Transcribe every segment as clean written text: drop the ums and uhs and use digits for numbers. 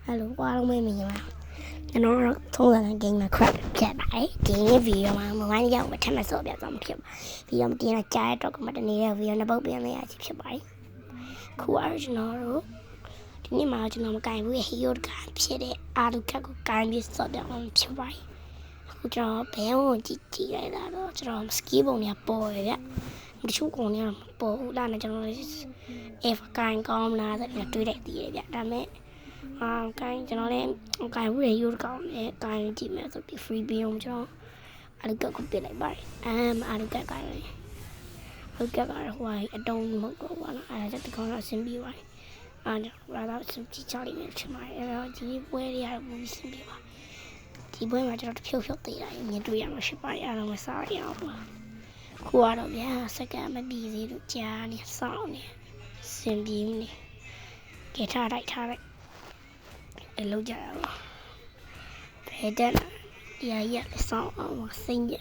Hello အားလုံးပဲမင်္ဂလာကျွန်တော်တို့သုံးတဲ့ game မှာ crack ဖြစ်ပါတယ်ဒီနေ့ဗီဒီယိုမှာမမိုင်းရောက်မှထပ်မဆော့ပြသွားမှာဖြစ်ဗီဒီယိုမတင်တော့ကြားရတော့ကမှတနေ့ရဲ့ဗီဒီယိုနှစ်ပုတ်ပြန်လဲရဖြစ်ပါတယ်ခုအားကျွန်တော်တို့ဒီနေ့မှာကျွန်တော်မကင်ဘူးရဲ့ hero ကဖြစ်တဲ့အာလူကတ်ကိုကင်ပြီးဆော့ပြအောင်ဖြစ်ပါတယ်အခုကျွန်တော်ဘဲဝင်ကြည့်လိုက်တာတော့ကျွန်တော် skill ပုံတွေကပေါ်ရဗျတချို့ကောင်တွေကပေါ်ဦးလာနေကျွန်တော် F ကိုင်ကောင်းလားဆိုတော့တွေးလိုက်သေးတယ်ဗျဒါပေမဲ့ကိုင်းကျွန်တော်လည်းကိုင်းဝေးရိုးကောင်းတယ်ကိုင်းကြည့်မယ်ဆိုပြီး free ပြီးအောင်ကျွန်တော်အလုကကိုပြလိုက်ပါတယ်အလုကကိုင်းလေအလုကကဟိုအတုံးမဟုတ်တော့ဘာလားအဲ့ဒါတကောင်းတော့အဆင်ပြေပါတယ်အဲ့ဒါတော့စကြည့်ချလိုက်မယ်ချင်ပါတယ်အဲ့တော့ဒီပွဲတွေကတော့ဘူးအဆင်ပြေပါဒီပွဲမှာကျွန်တော်ဖြုတ်သေးတာမြင်တွေ့ရမှာဖြစ်ပါတယ်အားလုံးမစားရအောင်ပါခုကတော့ဗျာစက္ကန့်မပြီးသေးလို့ကြားနေစောင်းနေအဆင်ပြေနေကဲထားလိုက်အလုပ်ကြရပါဘယ်တက်ရဆောင်းအောင်စိတ်ရ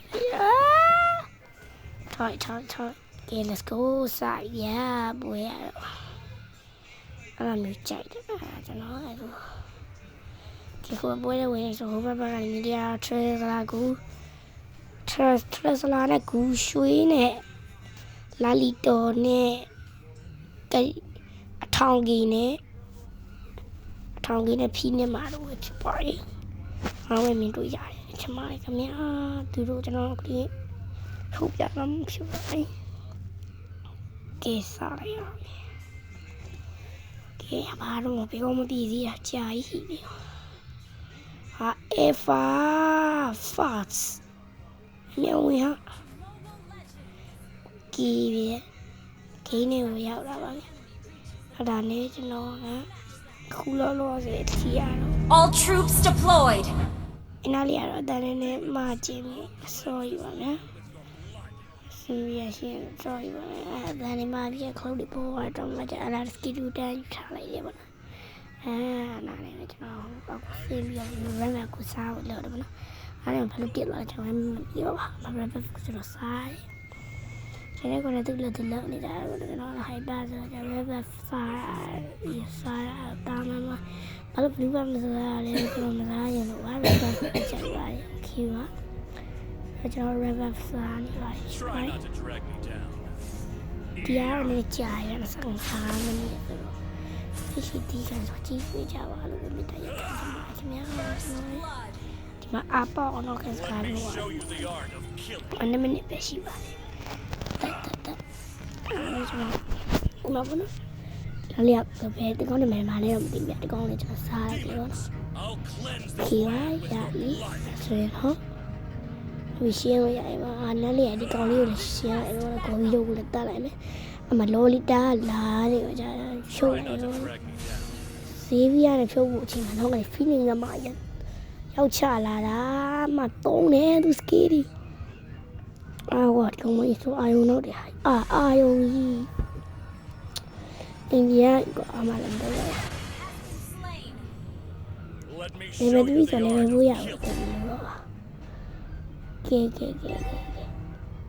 ထိုင်ကဲ let's go စားရပွဲရတော့အဲ့လိုကြိုက်တယ်ကျွန်တော်အဲ့လိုဒီကိုပွဲဝင်ဆိုဟိုဘက်ကမီဒီယာထရစလာကူထရစလာနဲ့ကူရွှေနဲ့လာလီတိုနဲ့အထောင်ကြီးနဲ့ထောင်ကြီးနဲ့ဖီးနဲ့မှာတော့ဖြစ်ပါတယ်အားဝင်မြင်တွေ့ရတယ်ချမလေးခင်ဗျာသူတို့ကျွန်တော်ဒီထုတ်ပြမှာဖြစ်ပါတယ်ကဲစားရအောင်ကဲဘာလို့မပြောမပြီးသေးတာကြာကြီးနေဟာEva Fats မြေဝင်ဟာကီးရဲ့ဂိမ်းနဲ့ရောက်လာပါပြီအဲ့ဒါနဲ့ကျွန်တော်ကခုလောစေတီရတော့ All troops deployed အနားလေးရတော့တန်းနေမှကျင်းပြီး sorry ပါဗျာ serious sorry ပါအဲ့ဒါနေမှပြခုတ်ဒီပေါ်တော့မှကျအလား schedule တန်းယူထားလိုက်ရပါလားနားနေကျွန်တော်ပေါက်ဆင်းပြီးရမယ်ကိုစားလို့တော့ဗောနော်အဲ့ဒါဘာလို့ပြစ်လာကျွန်တော်မပြောပါဘာပဲကျွန်တော်စားကျွန်တော်ကလည်းတူလို့နေတာကျွန်တော်ဟိုက်ပါဆိုကျွန်တော်ပဲစားတာမမဘာလို့ဘလူးပါမစားလဲကျွန်တော်မစားရင်တော့ဘာလို့တော့ချက်ပါလဲခီပါကျွန်တော် river စားနေပါတရားနဲ့ကြာရတဲ့ဆောင်းစားမနေဆိုတော့ရှိတီးကန်ဆိုကြည့်ပြကြပါလို့မြတ်ရခဲ့ပါခင်ဗျာဒီမှာအပေါ့တော့ကန်စားလို့1 minute ပဲရှိပါတယ်အဲ့ကျွန်တော်ဘုနော်လျောက်ကပဲတကောင်းနေမယ်မလေးတော့မသိဘူးတကောင်းလေးကျွန်တော်စားလိုက်ပြီတော့ခီရိုင်းရပြီဆိုရင်ဟောဒီရှင်းလို့ရပါနန်းလေးဒီကောင်းလေးကိုရှင်းလိုက်တော့ကိုကြီးတို့ကိုလည်းတတ်လိုက်မယ်အမလော်လီတာလာတယ်ကြာရှုပ်လိုက်တော့ဈေးပြရတဲ့ဖြုတ်ဖို့အချိန်မှာတော့က feeling ကမှရောက်ချလာတာမှတုံးတယ်သူစကီဒီဝတ်ကောင်မကြီးဆိုအာယုံတော့တယ်အာယုံကြီးအိန္ဒိယကအမှလည်းတော့တယ်ဒီမဲ့သူဆိုလည်းဘူးရအောင်ကဲ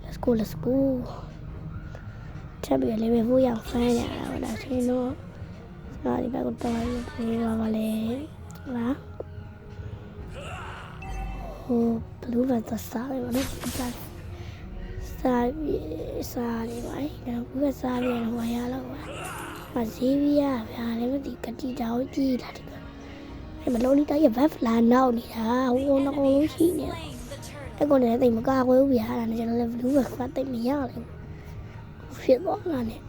let's go ချက်ပြီးလည်းဘူးရအောင်ဖမ်းရတာဟောဒါဆိုရင်တော့ဒီဘက်ကတော့ပြေးပါလေလားဟိုဘလူးဘတ်စားတယ်ဘာလို့စားနေပါ့။ဒါကစားပြီးတော့ဝါရလောက်ပါ။မဈေးပြရဗျာလည်းမသိကတိတောင်ကြီးလာတယ်။အဲ့မလုံးလေးတိုင်းဘက်လာနောက်နေတာဟိုတော့အကုန်လုံးရှိနေတယ်။အဲ့ကောင်လည်းတိတ်မကကွယ်ဘူးဗျာ။ဒါနဲ့ကျွန်တော်လည်းဘလူးဘတ်ဖတ်တိတ်မရဘူး။ဖြစ်သွားတာနဲ့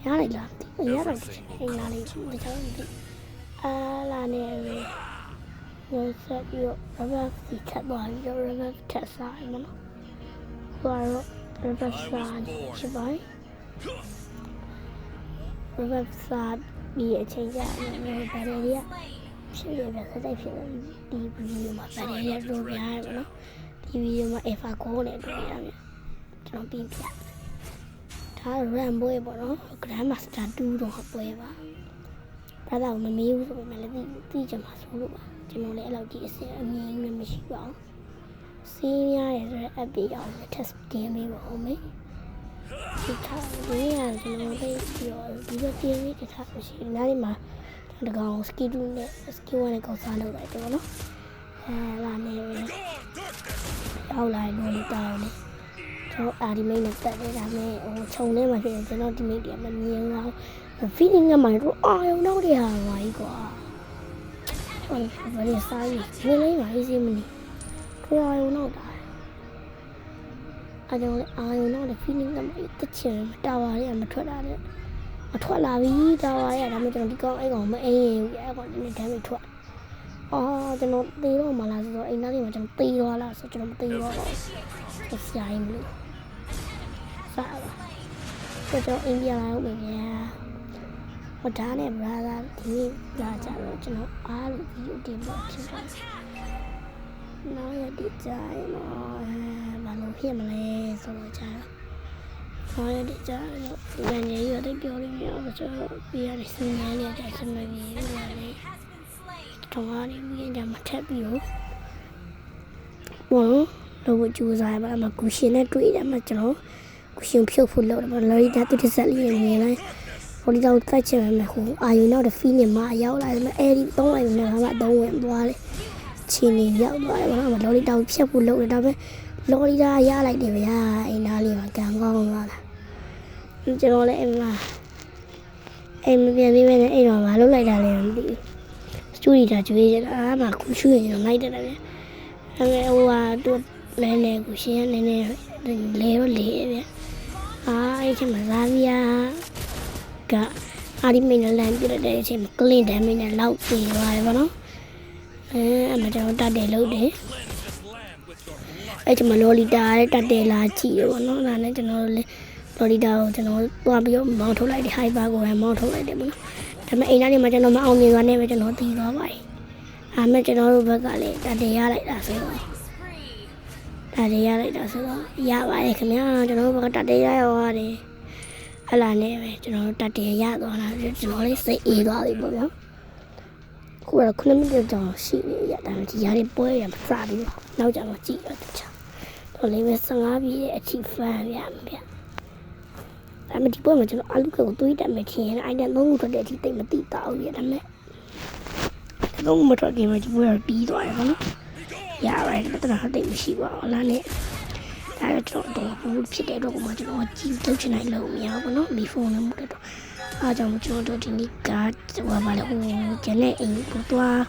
ရလိုက်လား။ရတော့အိမ်လာလေးဒီကြောင်ဒီလာနေရဆက်ပြီးတော့ဘက်စီခတ်သွားပြီးတော့ဘက်ထက်စားရမလား။ဘာလို့ river side ရှိပါ့ river side ဒီအချိန်ကျရင်ဗာရီယာဖြစ်ရပြစတဲ့ဖြစ်ဒီဗီဒီယိုမှာဗာရီယာတို့ပြရတယ်နော်ဒီဗီဒီယိုမှာ Alpha Go နဲ့တွေ့ရမယ်ကျွန်တော်ပြင်ပြဒါ RAM ပွဲပေါ့နော် Grandmaster 2တော့ပွဲပါဘာသာမမေးဘူးဆိုပေမဲ့လည်းသိချင်မှာဆိုလို့ပါကျွန်တော်လည်းအဲ့လောက်ကြီးအစင်အမြင်နဲ့မရှိပါဘူးစီးရရဲဆိုတဲ့ app တွေအောင် test တင်ပေးပါဦးမေဒီခါလေးရကျွန်တော်တို့ပြီးတော့ဒီလိုတင်ပြီးတခါမရှိနားလေးမှာ တကောင်စကီတူနဲ့စကီဝါနဲ့ကောက်စားလုပ်လိုက်တယ်နော်လာနေပဲရောက်လာလို့တောင်းတယ်ကျွန်တော်အာဒီမိတ်နဲ့တက်တယ်ဒါမဲ့ဟိုခြုံထဲမှာဖြစ်ရင်ကျွန်တော်ဒီမိတ်တွေကမမြင်တော့ feeling ကမှတော့အာရုံတော့တွေဟာပါကြီးကွာဟိုဘယ်လိုစားရလဲလေးပါအေးစေးမနေထွာရုံတော့တာအာရုံတော့ feeling ကမှတက်ချင်တာဝါတွေကမထွက်တာနဲ့မထွက်လာပြီတာဝါတွေကဒါမှကျွန်တော်ဒီကောင်အဲ့ကောင်မအေးရင်အဲ့ကောင်ဒီနေ့တမ်းပြီးထွက်ကျွန်တော်တေးတော့မလားဆိုတော့အိမ်သားလေးမှာကျွန်တော်တေးတော့လားဆိုကျွန်တော်မတေးတော့ဆရာကြီးမလို့စားပါကျွန်တော်အိမ်ပြန်လာအောင်ပဲဗျာဟိုဒါနဲ့ brother ဒီလာကြတော့ကျွန်တော်အားလို့ဗီဒီယိုတင်ဖို့ဖြစ်ပါတယ်နောက်ရတဲ့ကြိုင်တော့ဘာလို့ဖြစ်မလဲဆိုတော့ကြာတော့ရတဲ့ကြိုင်တော့ဒီနေ့ရတဲ့ပြောရင်းရောဆိုတော့ပြရတယ်စနေနေ့ကျစနေနေ့ရတယ်တော့အားနေပြီးကြမှာထပ်ပြီးတော့တော့ကြိုးစားပါမှာကူရှင်နဲ့တွေ့တယ်မှာကျွန်တော်ကူရှင်ဖြုတ်ဖို့လုပ်တယ်မှာလော်ရီဒါတူတစ်ဆက်လေးမြင်လိုက်ဟိုဒီတော့တက်ချင်မယ်ဟိုအာယူနောက်တဲ့ဖီးနေမှာရောက်လာတယ်အဲ့ဒီ3လိုက်နဲ့ဘာမှ3ဝင်သွားတယ်ချင်းနေရောက်သွားတယ်ဘာမှလော်ရီတောင်ဖြတ်ဖို့လုပ်တယ်ဒါပေမဲ့လော်ရီဒါရလိုက်တယ်ဗျာအိမ်သားလေးမှာကန်ကောင်းသွားတာကျွန်တော်လည်းအိမ်မှာအိမ်မပြန်သေးပဲနဲ့အိမ်တော့မလုပ်လိုက်တာလည်းမသိဘူးစတူဒီတာကျွေးနေတာမှခုရှူရင်တော့လိုက်တယ်ဗျာအဲ့မဲ့ဟိုဟာသူလဲကိုရှင်နေနေလဲတော့လေဗျာအဲ့ချိန်မှာလာဗျာကအာဒီမင်းနဲ့လမ်းပြတဲ့အချိန်မှာကလင်းဒမ်းမင်းနဲ့လောက်ပြေးသွားတယ်ဗောနော်အဲ့မှာကျွန်တော်တတ်တယ်လို့တယ်အဲ့ချိန်မှာလော်လီတာနဲ့တတ်တယ်လာကြည့်ရဗောနော်ဒါနဲ့ကျွန်တော်လည်းလော်လီတာကိုကျွန်တော်သွားပြီးတော့မောင်းထုတ်လိုက်တယ်ဟိုက်ပါကိုလည်းမောင်းထုတ်လိုက်တယ်ဗောနော်ဒါပေမဲ့အိမ်သားတွေမှာကျွန်တော်မအောင်မြင်သွားနေပဲကျွန်တော်တီးသွားပါတယ်အဲ့မဲ့ကျွန်တော်တို့ဘက်ကလည်းတတ်တယ်ရလိုက်တာဆိုတော့တတ်တယ်ရလိုက်တာဆိုတော့ရပါတယ်ခင်ဗျာကျွန်တော်တို့ဘက်ကတတ်တယ်ရရောရတယ်အလားနဲ့ပဲကျွန်တော်တတ်တယ်ရသွားတာကျွန်တော်လေးစိတ်အေးသွားပြီပေါ့ဗျာခုကတော့9မိနစ်တောင်ရှိနေရတာဒီရတဲ့ပွဲရမစပြီးတော့နောက်ကျတော့ကြည့်ရတဲ့ချာတော့လေးပဲ15ပြည့်ရဲ့အထိဖန်ရမှာဗျဒါမှဒီပွဲမှာကျွန်တော်အလူကိုတွေးတက်မယ်ထင်ရင်အိုင်တန်3ခုထွက်တဲ့အထိတိတ်မသိတော့ဘူးရဒါမဲ့3ခုမထွက်ခင်မှာဒီပွဲကပြီးသွားတယ်ဗောနော်ရပါတယ်တော်တော်တိတ်မရှိပါဘူးလားနဲ့ဒါတော့ကျွန်တော်ဘူးဖြစ်တဲ့တော့မှကျွန်တော်ကြည့်ထုတ်ချင်နိုင်လို့မရဘူးเนาะမီဖုန်းနဲ့မတက်တော့အားကြောင့်ကျွန်တော်တို့ဒီနေ့ကဟိုပါလေဟိုကျန်တဲ့အိမ်ကိုသွား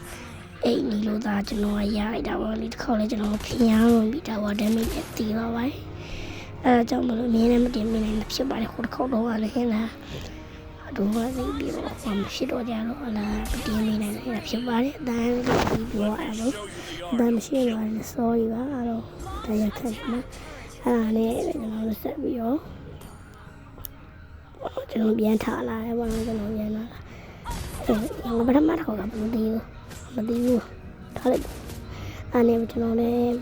အိမ်နီလို့သာကျွန်တော်ရလိုက်တာပေါ့လေတစ်ခေါက်လဲကျွန်တော်ဖျားဝင်ပြီးတော့ damage နဲ့တီးပါပါအဲကြောင့်မလို့မြင်းနဲ့မတင်မနေဖြစ်ပါတယ်ဟိုတစ်ခေါက်တော့လည်းဟင်းလားတို့ကသိပြီးတော့မရှိတော့ကြတော့အလားပတင်းနေနေဖြစ်ပါတယ်အတန်းပြီးပြောရအောင်ဒါမရှိတော့လည်း sorry ပါအဲ့တော့တရားခက်မှာအဲ့နဲ့ကျွန်တော်တို့ဆက်ပြီးတော့ကျွန်တော်ပြန်ထားလာတယ်ဘာလို့ကျွန်တော်ပြန်လာငါပထမတစ်ခေါက်ကမသိဘူးထားလိုက်အဲ့နဲ့ကျွန်တော်လည်း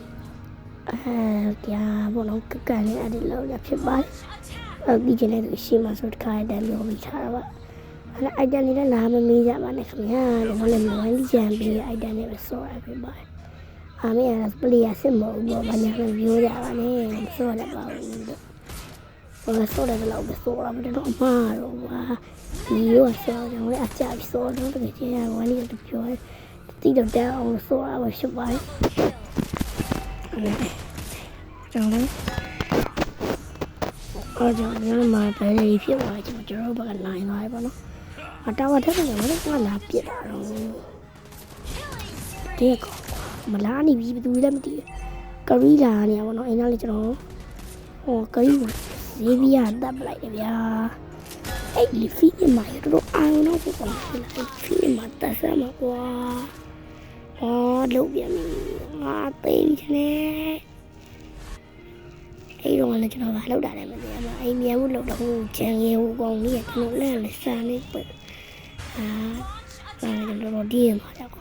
ကြာဘောလုံးကကန်နဲ့အဲ့ဒီလောက်ရဖြစ်ပါတယ်ဒီကျနေတဲ့ရှေ့မှာဆိုတခါတည်းပြောပြီးထားတာပါအဲ့အိုက်တန်လေးလာမမေးကြပါနဲ့ခင်ဗျာကျွန်တော်လည်းမဝိုင်းကြံပြီးအိုက်တန်နဲ့ပဲဆော်ရဖြစ်ပါတယ်အားမရတာပလီယာစစ်မဟုတ်ဘူးဘာညာပြောကြပါနဲ့ဆော်ရပါဘူးလို့ဘာဆော်တယ်လို့ပဲဆော်ရမှာတော့အမှားတော့ဟာဒီရောဆော်တယ်အကြပြီးဆော်တော့တကယ်ချင်းဝိုင်းနေတော့ပြောတိတော့တောင်းဆော်ရပါဖြစ်ပါတယ်ကျွန်တော်အားကြောင့်ကျွန်တော်မှာပဲလေးဖြစ်သွားတယ်ကျွန်တော်ဘက်ကနိုင်သွားပြီပေါ့နော်အတားဝတ်ထက်ကျွန်တော်ကလာပြစ်တာတော့ဒီကမလာနေပြီဘယ်သူလည်းမသိကရီလာနေရပါတော့အိမ်သားလေးကျွန်တော်ဟိုကရီကိုဈေးပြီးရတပ်ပလိုက်တယ်ဗျာအဲ့ဒီဖီးမှာရတော့အောင်တော့ပေါ့ဖီးမှာတက်ဆမ်းကွာလုံးပြန်ပြီငါသိနေအဲ့တော့လည်းကျွန်တော်ကလောက်တာလည်းမသိဘူးအိမ်မြန်မှုလောက်တော့ဟိုဂျန်ရဲဟိုကောင်ကြီးကကျွန်တော်လည်းစမ်းနေပဲကျွန်တော်ဒီမှာတော့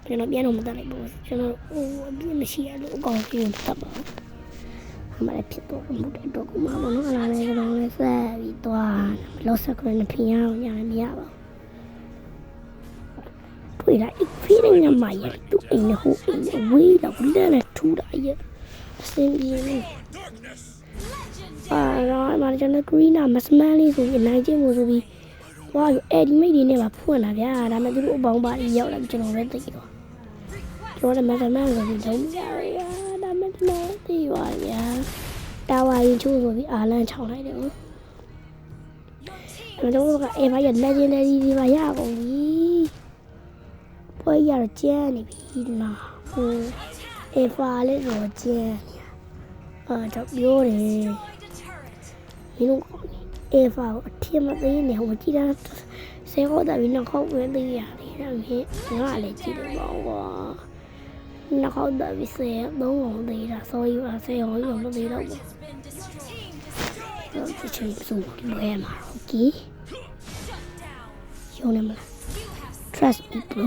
ကျွန်တော်ပြန်တော့မတက်လိုက်ဘူးကျွန်တော်ဟိုအပြင်းမရှိရလို့အကောင်ကြီးတက်ပါအမလည်းဖြစ်တော့မှုတဲ့တော့ကမှမလို့အလားလည်းကျွန်တော်လည်းဆက်ပြီးသွားလောဆက်ကနေဖျားအောင်ညာမရပါဘူးတွေ့တာဖီးနေမှာရတူအိမ်နဲ့ဟိုအိမ်နဲ့ဝေးတော့လည်းထူတာရစင်ပြေနေတော့မကျွန်တော် green မစမန်လေးဆိုပြီးနိုင်ချင်းကိုဆိုပြီး ဝါအဲ့ဒီမိတ်ဒီနဲ့ပါဖွင့်လာဗျာဒါမဲ့သူတို့အပေါင်းပါရောက်လာကျွန်တော်ပဲသိတော့ကျွန်တော်လည်းမဆမဆိုပြီးလုံးကြရဒါမဲ့ကျွန်တော်သိပါဗျာတာဝါရင်ချိုးဆိုပြီးအာလန်ချောင်းလိုက်တယ်ဟုတ်ကျွန်တော်တို့ကအေးဘာရလက်ချင်းလေးဒီမှာရကုန်ပြီပွဲရတော့ကျန်းနေပြီလားဟိုအေးဖာလေးတော့ကျန်းနေတော့ပြောတယ်မင်းတို့အေးဖာကိုအထင်မသေးနဲ့ဟိုကြည့်တာဆဲခေါ်တာပြီးနောက်ခေါက်ပဲသေးရတယ်ဒါပေမဲ့ငါလည်းကြည့်တယ်ပေါ့ကွာနောက်ခေါက်တာပြီးဆဲသုံးအောင်သေးတာ sorry ပါဆဲဟောရောမသေးတော့ဘူးတော့ချင်စုဘယ်မှာโอเคယုံနေမလား trust me bro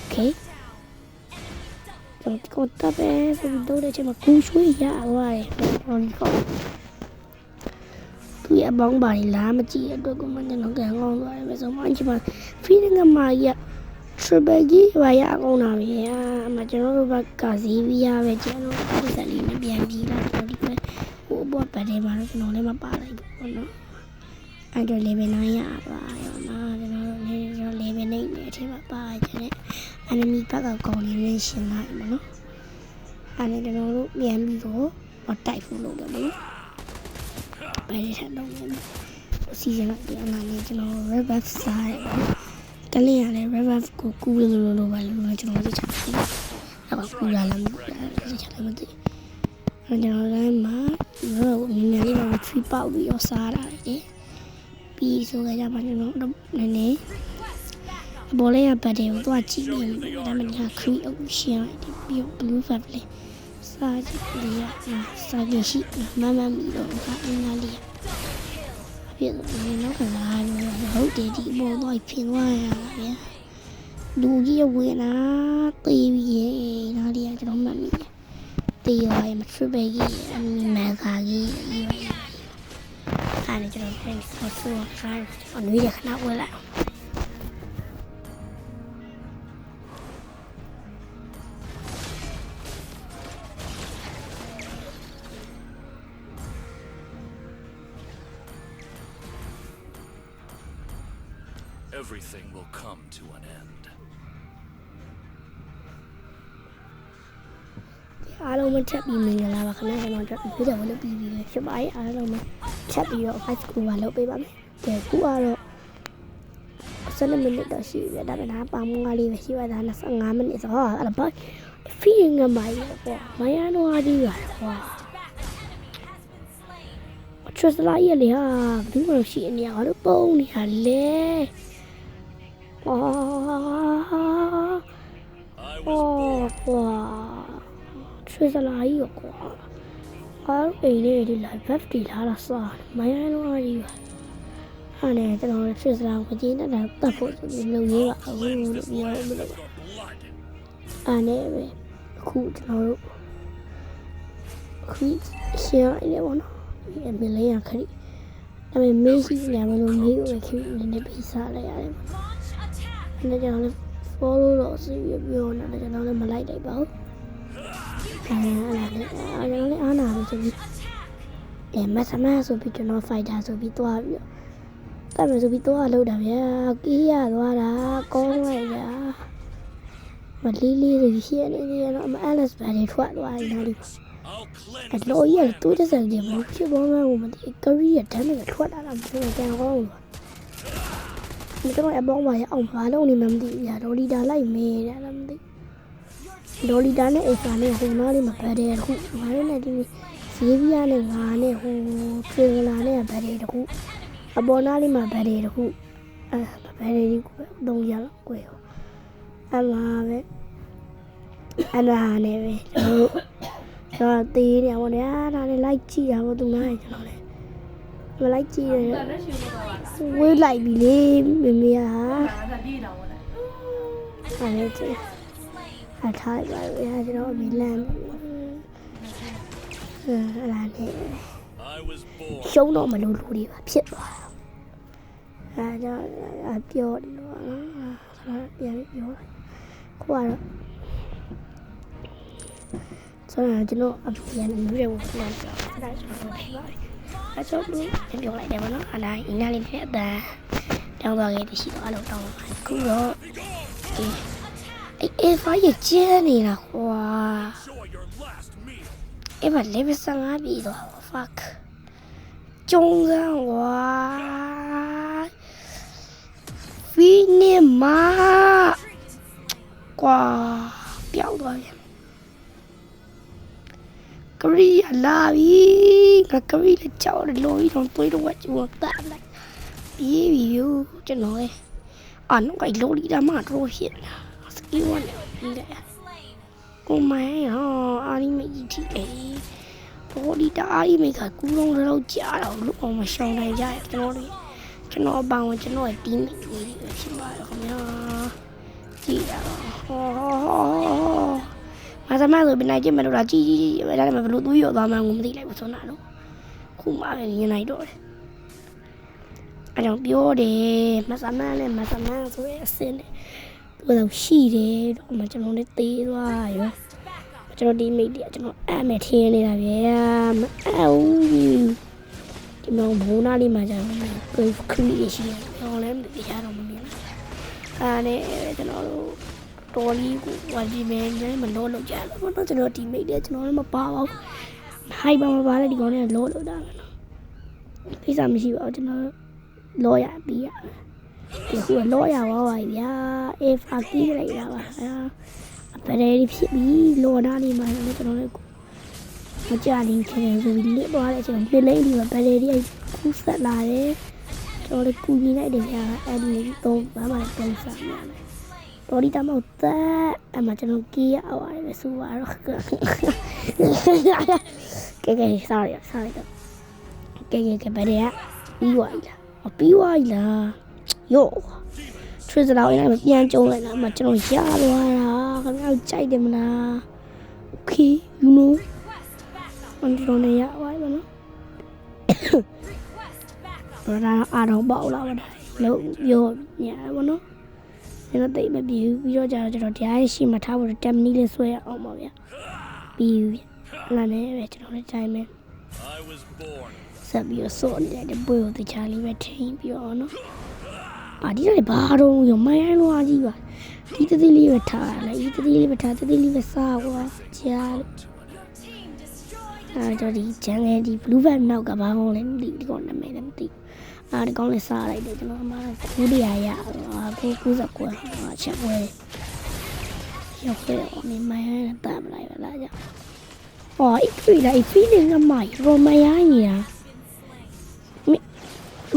okay တော့ကိုတပ်ပဲဆိုတော့တဲ့ချိန်မှာကူရွှေ့ရသွားတယ်ဟောဒီကောသူရဲ့ဘောင်းပါလာမကြည့်အတွက်ကိုမှကျွန်တော်ကန်ကောင်းသွားတယ်ပဲဆိုမှအချိန်မှာ feeling ကမှရ triple ကြီးပါရအောင်တာပဲအမကျွန်တော်တို့ဘက်ကဇီးဗီယာပဲကျွန်တော်တို့စက်လေးနဲ့ပြန်ပြီးလာတော့ဒီပဲဟိုဘောပါတယ်မှာတော့ကျွန်တော်လည်းမပါလိုက်ဘူးပေါ့နော်အဲ့တော့ level 9ရပါရောနော်ကျွန်တော်တို့လည်းကျွန်တော် level 9နဲ့အထက်မှာပါကြတယ် enemy ဘက်ကကောင်းနေရရှင်လိုက်မနော်အဲ့ဒါကျွန်တော်တို့ပြန်ပြီးတော့တိုက်ဖို့လုပ်တယ်မနော်ဘယ်လိုထပ်လုပ်လဲစီစဉ်လိုက်ပြန်လာနေကျွန်တော် reverse စားတယ်ကလေးရတယ် reverse ကိုကူးလို့ပါလို့ကျွန်တော်သိချင်တယ်အဲ့တော့ကူးလာလားမကူးလားသိချင်တယ်မသိအဲ့ကျွန်တော်လည်းမှာတော့နည်းနည်းလေးတော့ tree ပေါက်ပြီးတော့စားတာလေပြီးဆိုကြပါကျွန်တော်နည်းနည်းဘောလေးရပတ်တယ်ကိုသွားကြည့်ပြီးဒါမှမဟုတ် create အုပ်ရှင်းပြီး blue fab လေးစားကြည့်လေးရစားကြည့်ရှိမမမီတော့ကအင်းသားလေးရပြည့်စုံနောက်ကလာလို့ဟုတ်တယ်ဒီဘောတော့ဖြစ်သွားရတာဗျာလူကြီးဝင်လာတေးပြီးရေနားလေးကကျွန်တော်မှတ်မိတယ်တေးရောမ triple ကြီးအမီမန်ခါကြီးရေးပါအဲ့ဒါကျွန်တော်ပြန်ဆော့ဆော့ခိုင်းအနွေးရခဏဝဲလိုက်Everything will come to an end. အားလုံးမချက်ပြီးမင်္ဂလာပါခင်ဗျာကျွန်တော်တို့ဗီဒီယိုလုပ်ပြီးပြီဖြစ်ပါတယ်အားလုံးမချက်ပြီးတော့ 5 school ပါလုပ်ပေးပါမယ်ကဲခုကတော့7 မိနစ်တော့ရှိပြီဒါပေမဲ့ပါမုံကလေးပဲရှိပါတာ25မိနစ်ဆိုတော့အဲ့ဒါဘာ feeling ကမိုင်းပေါ့မရတော့အဒီးရကွာချစ်လာရလေဟာဘူးလို့ရှိနေရတော့ပုံနေတာလေကွာချစ်လာရကွာအားအိမ်လေးဒီလာ 50 လာလာစားမရတော့အဒီးဟာနဲ့ကျွန်တော်ချစ်လာကိုကြည့်နေတာတတ်ဖို့ဆိုပြီးလုံရပါအခုလို့ပြောမလို့အားနဲ့ပဲအခုကျွန်တော်တို့ခီးရှင်းရနေပါတော့အမေလေးရခရီးဒါပေမဲ့မေးရှိနေမလို့မေးကိုခရီးနည်းနည်းပေးစားလိုက်ရတယ်။ဒါကြောင့်လည်း follow တော့အစီအပြောနေတာကျွန်တော်လည်းမလိုက်လိုက်ပါဘူး။အဲ့ဒါလည်းအားနာလို့ဆိုပြီးမဆမဆိုပြီးကျွန်တော် fighter ဆိုပြီးသွားပြီးတော့မယ်ဆိုပြီးသွားလောက်တာဗျာ။ကြီးရသွားတာကောင်းလိုက်ဗျာ။မလီလီဆိုရှိနေတယ်တော့အလက်စ်ပဲထွက်သွားတယ်နော်ဒီအဲ့လိုရတူတဲ့စံကြီးဘူးဖြစ်ပေါ်မှာမသိကရီးရတန်းနဲ့ထွက်လာတာမသိကြအောင်လို့ဒီတော့အပေါင်းပါရအောင်ဘာလို့နေမှမသိဘူး။ဒေါ်လီတာလိုက်မေးတယ်လည်းမသိ။ဒေါ်လီတာနဲ့အိတ်စာနဲ့ဟိုနားလေးမှာဗတ်တယ်တခု။ငါလည်းနဲ့ဒီဇီးဗီယာနဲ့ငါနဲ့ဟိုထရီဂလာနဲ့ဗတ်တယ်တခု။အပေါ်နားလေးမှာဗတ်တယ်တခု။ဗတ်တယ်ဒီကို3ရက်လောက်ကိုယ်။အလားပဲ။အလားနဲ့ပဲကျွန်တော်တေးနေပါဗျာဒါနဲ့လိုက်ကြည့်တာပေါ့သူနားရကျွန်တော်လည်းမလိုက်ကြည့်ရဝေးလိုက်ပြီလေမမေကဒါပြေးတော့လားအဲ့ဒါကြည့်အထားပါဗျာကျွန်တော်မလန့်အဲ့ဒါနဲ့ရှုံးတော့မလို့လူတွေပါဖြစ်သွားတာအဲ့ဒါပြောတယ်လို့နော်ပြန်ပြောလိုက်ခုကတော့ဆိုတော့ကျွန်တော်အပြန်နေရွေးဖို့ပြန်ပြောအဲ့ဒါကျွန်တော်ဖြစ်ပါတယ်အဲ့တော့ဒီပြောလိုက်တယ်ဗောနော်အဲ့ဒါအင်းနာလေးနဲ့အတန် တောင်းသွားခဲ့တဲ့ရှိတော့အဲ့လိုတောင်းပါခုတော့အေးဖိုင်ကျင်းနေတာကွာ Enjoy your last meal. အဲ့မှာ level 15ပြီတော့ fuck ကျုံးစမ်းကွာဖီနေမာကွာပြောင်းသွားပြန်ကရီလာပြီငါကရီလည်းကြောက်တယ်လို့တော့တွေးတော့ကျူတာလိုက်ပြီးပြီယူကျွန်တော်လေအာနောက်ကလိုလီတာမှတော့ဖြစ်လာစကီဝနဲ့ပြီးလိုက်ကိုမိုင်းဟောအာရီမကြီးတီအေးဘောလီတာအာရီမကကူလုံးတော့ကြာတော့လူအောင်မရှောင်းနိုင်ကြတယ်ကျွန်တော်အပေါင်းကျွန်တော်တီးမိလေးတွေဖြစ်ပါတယ်ခင်ဗျာကြည့်ရတော့ဟောမဆမဆိုပြနိုင်ကြမလို့လားကြီးပဲဒါပေမဲ့ဘလို့သွေးရောသွားမှန်းကိုမသိလိုက်ဘူးဆိုတော့ခုမှပဲမြင်လိုက်တော့တယ်အဲ့တော့ပြောတယ်မဆမနဲ့မဆမဆိုရဲအစင်းနဲ့သူတော့ရှိတယ်တော့မှကျွန်တော်လည်းသေးသွားရောကျွန်တော်ဒီမိတ်တွေကကျွန်တော်အဲ့မဲ့ထင်းနေတာဗျာမအဲ့ဘူးဒီမောင်ဘိုးနာလေးမှကျွန်တော်ကိုခရီးရှိတယ်တော့လည်းမသိရတော့မမြင်ဘူးအဲ့နဲ့ကျွန်တော်တို့တော်လီကိုဝါဒီမဲနဲ့မလို့လောက်ကြလို့ပေါ့နော်ကျွန်တော်ဒီမိတ်တွေကျွန်တော်လည်းမပါပါဘူးဟိုက်ပါမပါလဲဒီကောင်နဲ့လို့လောက်တာပဲနော်ကိစ္စမရှိပါဘူးကျွန်တော်လောရပြီးရဒီခုလောရပါပါဗျာအေဖာကီးလိုက်တာပါအပရေဖြစ်ပြီးလောနာလေးမှလည်းကျွန်တော်လည်းမကြလေးခင်ဗျာဆိုပြီးလစ်သွားတဲ့အချိန်မှာလိမ့်ဒီမှာပရေဒီကူးဆက်လာတယ်ကျွန်တော်လည်းကူညီလိုက်တယ်ဗျာအဲ့ဒီတော့ဘာမှလည်းပုံစံများတယ်တော်ဒီတမောက်သက်အမကျွန်တော်ကီးရအောင်ရတယ်ဆိုတော့ကဲစားရတော့ကဲပရေကပြီးသွားပြီလားပြီးသွားပြီလားယောထရစ်လာရင်လည်းပြန်ကျုံးလိုက်တာအမကျွန်တော်ရသွားတာခင်ဗျားကြိုက်တယ်မလား okay you know ကျွန်တော်လည်းရပါတယ်နော်ဘာသာအားတော့ပေါ့လာပါတော့လို့ပြောညာပါနော်ကျွန်တော်တိတ်မပြေဘူးပြီးတော့ကျတော့ကျွန်တော်တရားရှိမှထားဖို့10မိနစ်လေးဆွဲရအောင်ပါဗျာပြီးပြီလားနဲ့ပဲကျွန်တော်လည်းတိုင်းမယ် I was born. ဆက်ပြီးတော့စော့နေတဲ့ပွဲကိုတခြားလေးပဲထိန်းပြီးတော့နော်အာဒီလည်းဘာတော့ရောမိုင်းလွားကြီးပါဒီတသေးလေးပဲထားလိုက်ဒီတသေးလေးပဲထားတသေးလေးပဲစားကွာကြားလို့တော့ဒီဂျန်ငယ်ဒီ blue vibe နောက်ကဘာကောင်းလဲမသိဒီကောင်နာမည်လည်းမသိဒီကောင်လည်းစားလိုက်တယ်ကျွန်တော်အမှကူးရရကို99ချက်ပွဲရောက်ခဲ့တော့နေမိုင်းတမ်းလိုက်ပါလားကြာဟောအိတ်လိုက် feeling ကမိုင်းရောမရိုင်းနေတာ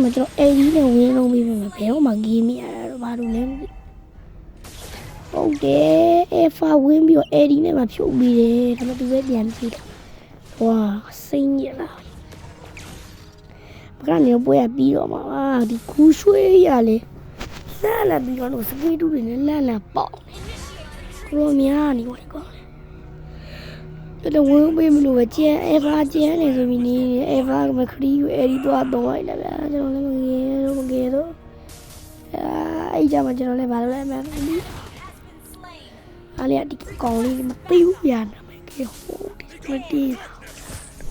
မကျွန်တော်အေဒီနဲ့ဝင်းလုံးပြီးပြီဘယ်တော့မှဂေးမရတော့ဘာလို့လဲမသိဟုတ်တယ်အေဖာဝင်းပြီးတော့အေဒီနဲ့မှဖြုတ်ပြီးတယ်ဒါပေမဲ့သူပဲပြန်ကြည့်တာဝါစိတ်ညစ်လာဘာကနေပွဲပြီးတော့မှာဒီခူးရွှေရလေလှမ်းလာပြီးတော့စကေးတူးတွေနဲ့လှမ်းလာပေါက်ကရောများနေပါကောတော့ဝင်းပေးမလို့ပဲကျန်အေဖာကျန်နေဆိုပြီးနေအေဖာမခရီးကိုအေဒီတော့တော့လိုက်လာဗျာကျွန်တော်လည်းမငယ်တော့အဲ့ကြမှာကျွန်တော်လည်းဘာလို့လဲမသိဘူးအားလည်းဒီကောင်လေးမသိဘူးဗျာနာမည်ကဟိုမသိ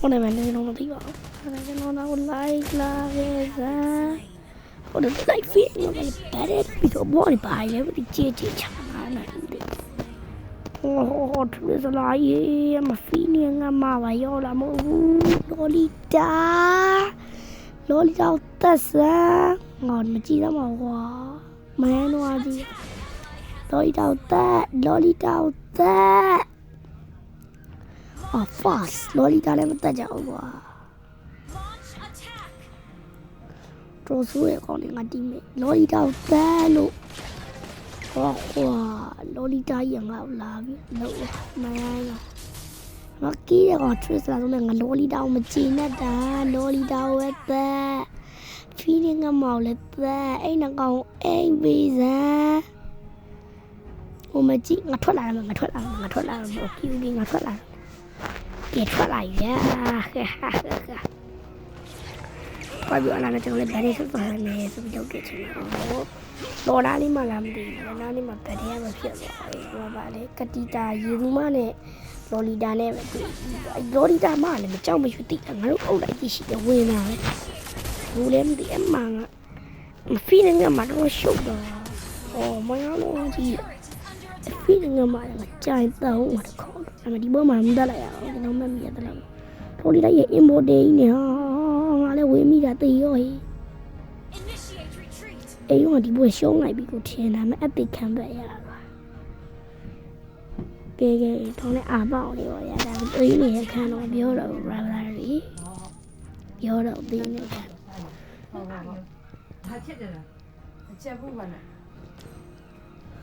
ဘူး နာမည်လည်းမသိပါဘူး။ဒါကျွန်တော်တော့ like လာခဲ့စား။ဟိုတော့ like feed လို့လည်းပါတယ်ပြီးတော့ဘောပါလေဒီကြည့်ချမှာလား။ဟိုထရစလာရေးမဖီနေငါမပါရောလာမဟုတ်ဘူး။လော်လီတာတက်ဆန်းငေါမကြည့်တော့မှာကွာ။မန်းတော့ကြီး။လော်လီတာတက်fast လော်လီတာလည်းမတက်ကြဘူးကွာတော်ဆိုးရကောင်းနေငါတီးမယ်လော်လီတာတက်လို့ဟောကွာလော်လီတာရငါလာပြီလို့မရဘူးငါကီးရကောထရစ်လာဆိုလည်းငါလော်လီတာကိုမကြည့်နဲ့တာလော်လီတာဝက်တက်ဖီးနေငါမောင်လည်းတက်အဲ့နှကောင်အိမ်ပေးစမ်းဟိုမကြည့်ငါထွက်လာတယ်ငါထွက်လာโอเคငါထွက်လာပြေထွက်လာရဘာပြောလာလဲကျွန်တော်လည်းဗက်ရီဆက်သွားမယ်ဆိုပြီးတော့ကြည့်ချင်တယ်တော်လာလေးမှလာမသိဘူးတော်လာလေးမှဗက်ရီရမဖြစ်သွားဘူးဟောပါလေကတိတာရေဘူးမနဲ့လော်လီတာနဲ့ပဲတွေ့လော်လီတာမှလည်းမကြောက်မရွှေ့တိတာငါတို့အုပ်လိုက်ကြည့်ရှိတယ်ဝင်လာပဲဘူးလည်းမသိအမှန်က feeling ကမှတော့ရှုပ်တော့မရတော့ကြီး feeling ကမှကြိုက်တော့မတခေါ်အဲ့ဒီဘောမှာမတက်လိုက်ရအောင်ကျွန်တော်မမြင်တယ်လို့ထိုးလိုက်ရဲ့ emote နေဟာငါလည်းဝေးမိတာတေးရောဟေး Initiate retreat. အဲ့ရောဒီဘောရှုံးလိုက်ပြီကိုထင်တာမ epic ခံပဲရတာပါကဲထုံးနဲ့အာပေါက်နေပါရတာတွေးနေတဲ့ခံတော့ပြောတော့ brother ကြီးပြောတော့ပြီးနေတယ် 他切的了，切不完了。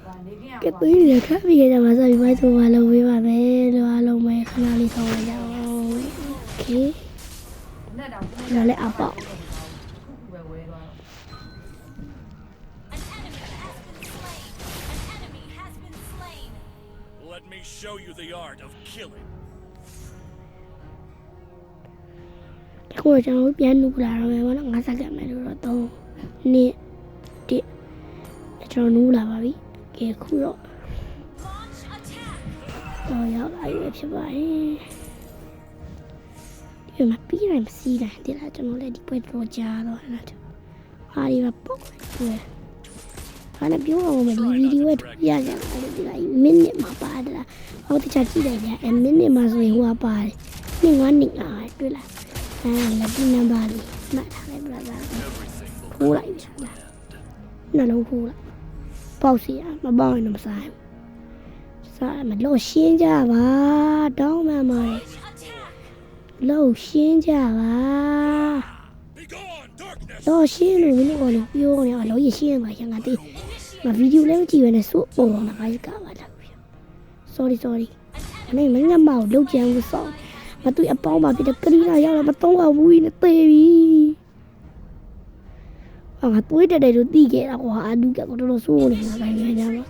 完那边 ကဲတွေးနေခက်ပြီးကြမှာစပြီးမိုက်ဆိုပါလို့ဝေးပါမယ်လို့အားလုံးပဲခဏလေးဆောင်ရအောင်โอเค 那张 ဒါလည်းအပေါက် 不会了。 An enemy has been slain. Let me show you the art of killing. ကိုကျွန်တော်ပြန်နူလာတော့မယ်ဘောနော်50စက္ကန့်မယ်လို့တော့3 2 1ကျွန်တော်နူလာပါပြီကဲခုတော့ Launch attack. တော့ရောက်လာပြီဖြစ်ပါတယ်ဒီမှာပြီးနိုင်မစီးနိုင်ဒီလားကျွန်တော်လည်းဒီပွဲတော့ကြားတော့အဲ့ဒါဟာဒီမှာပေါ့တွေ့ဟာလည်းပြောအောင်မယ်ဒီဗီဒီယိုကရကြတယ်ဒီလားမိနစ်မှာပါတယ်လားဟောတခြားကြည့်လိုက်ကြအဲ့မိနစ်မှာဆိုရင်ဟိုကပါတယ်နေ့9နှစ်တွေ့လားလက်ဒီနံပါတ်လေးမှတ်ထားလိုက် brother Everything will ခိုး come လိုက်ပြီ to လား an end. နှလုံးခိုးလိုက်ပေါက်စီရမပေါက်ရင်တော့မစားဘူးစားမလို့ရှင်းကြပါတောင်းမှန်ပါတယ် Attack. လို့ရှင်းကြပါ Be gone, darkness! လို့ရှင်းလို့မင်းတို့ကလည်းပြောနေအောင်လို့ရရှင်းပါရငါတေးမဗီဒီယိုလည်းမကြည့်ဘဲနဲ့စိုးပေါ်လာပါကပါလား sorry အနေမငါမောက်လောက်ကြံလို့စောင်းမတူအပေါင်းပါပြတဲ့ကရီနာရောက်လာမတော့ဘူးနဲ့တေးပြီငါတွေးတဲ့လို့တီးခဲ့တာကွာအဒူကတော်တော်စိုးနေတာပဲညာညာပါ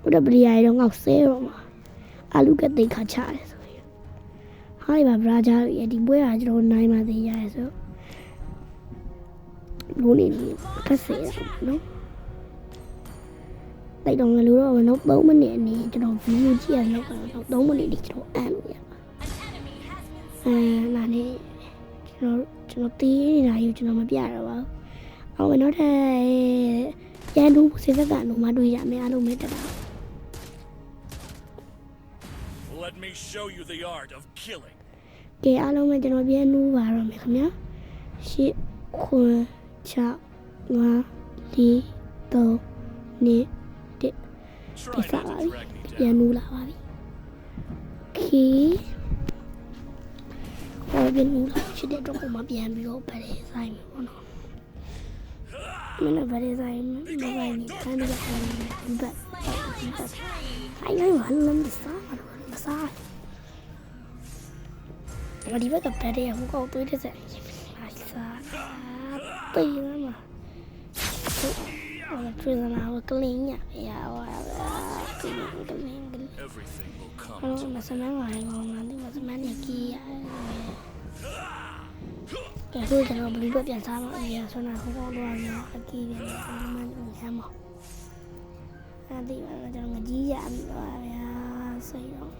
ဘုရားပရိယာရောငေါ့ဆဲတော့မှာအလူကတိတ်ခါချတယ်ဆိုရင်ဟာဒီမှာဘရာဂျာရဲ့ဒီပွဲကကျွန်တော်နိုင်မှသိရတယ်ဆိုလို့နေပြီခက်စေတာနော်တိုက်တော့ငါလို့တော့နောက်3မိနစ်အနေကျွန်တော်ဗီဒီယိုကြည့်ရတော့3မိနစ်ဒီကျွန်တော်အမ်းလို့ရပါနာနေကျွန်တော်တီးနေတာယူကျွန်တော်မပြတော့ပါဘူးအော်နောက်ထပ်ရန်သူစေစက်ကလုံးမတွေ့ရမယ်အားလုံးပဲတက်တာ Let me show you the art of killing. ကဲအားလုံးပဲကျွန်တော်ပြန်နူးပါတော့မယ်ခင်ဗျာရှစ်ခွန်း6 5 4 3 2 1 Try not to drag me ပြန် down. နူးလာပါပြီโอเคဟောပြန်နူးလာချစ်တဲ့တော့ကိုမပြန်ပြီးတော့ဗရဲဆိုင်မယ်ပေါ့နော်မင်းဗရဲဆိုင်မဆိုင်နေခံရတာဒီဘက်အိုင်လိုက်ဘာလို့မစားမစားဒီဘက်ကဗရဲဟိုကောက်သွေးတဲ့ဆက်အားစားတေးမှာထွေးလာကလင်းရရဟောကလင်း Everything will come အော် to မစမန်းပါရင်ကောင်းလားဒီမစမန်းနေကြီးရကဲကိုကျွန်တော်ဘလူးပဲပြန်စားပါအရင်ဆိုတော့ဟိုကောတော့ရအကြီးတယ်မမန်းနေရမှာအဲ့ဒီမှာကျွန်တော်ငကြီးရပြီပါဗျာစိတ်တော့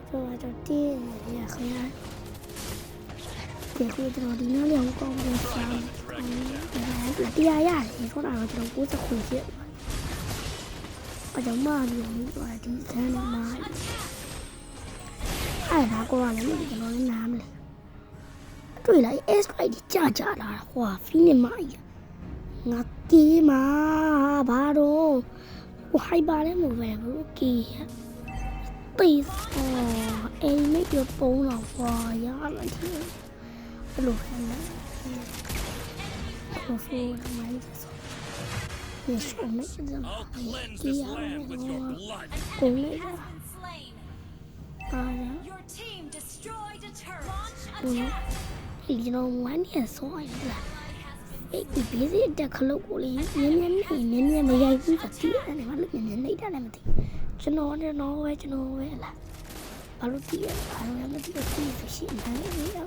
ကျွန်တော်တင်းရခင်ဗျာဒီကိုကျွန်တော်ဒီနောက်လေးကောင်းပြန်စားတရားရတယ်ဆိုတော့ကျွန်တော်60ခွင့်ပြည့်အကြောင်းမလို့ပြောဒီခန်းနဲ့မှာအဲ့ဒါကိုလည်းကျွန်တော်လည်းနားမလဲတွေ့လိုက် S-Strike ကြာလာဟွာ feeling မကြီးငါကေးမှာဘာတော့ဟိုဟိုက်ပါလဲမဟုတ်ပဲဘူးကေးပေးအိမ်နဲ့ပြောပုံးတော့ဟွာရလာတယ်ဘလို့လဲဘလို့ဆိုးမိုင်းဆိုYes, I'll cleanse this land with your blood. Con Has been slain. Your team destroyed a turret. Launch attack. you know one is so it be busy the clock only nene me ya ku ta ti ne ma lu ne nei da le ma ti chuno ne no we la ba lu ti ya ba lu ma ti ti shi na ni ya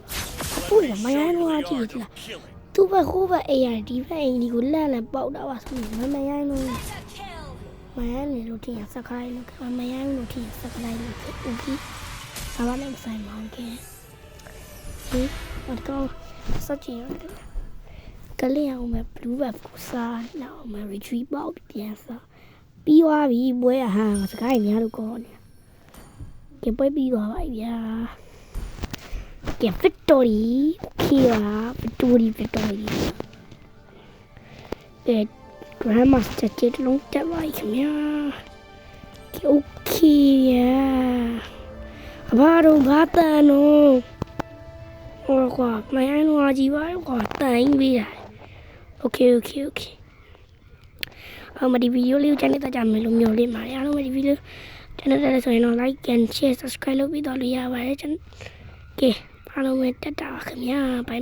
pu ya ma ya no ti ti la Killing. သူ့ဘက်ဟိုးဘက်အိမ်ရဒီဘက်အိမ်ဒီကိုလန့်လန့်ပေါက်တာပါဆိုရင်မရိုင်းလို့ Meta kill. မရိုင်းနေလို့ထင်ရစက်ခိုင်းလို့မရိုင်းလို့ထင်ရစက်ခိုင်းလို့โอเคဒါမှလည်းဆိုင်မောင်းခဲ့ဟေးတော့စက်ချင် ကလေးအောင်မဲ့ blue buff ကိုစားနောက်မဲ့ retreat ပေါက်ပြန်စားပြီးသွားပြီပွဲဟာစကားကြီးများလို့ကောနေကဲပွဲပြီးသွားပါပြီဗျာကဲ victory okay ပါ victory ကဲ grandmaster ချစ်လုံးတက်ပါခင်ဗျာကဲ okay ဗျာအဘာတို့ဘာတန်နော်ဟောကွာမင်းတို့အကြည့်ပါကွာတိုင်ပြီးတာ okay မဒီဗီဒီယိုလေးကိုချန်နေတဲ့ကြမယ်လို့မျိုးလေးမှာအားလုံးမဒီဗီဒီယိုချန်တဲ့ဆိုရင်တော့ like and share subscribe လုပ်ပြီးတော့လို့ရပါတယ်ချန်ကဲအားလုံးပဲတက်တာပါခင်ဗျာ bye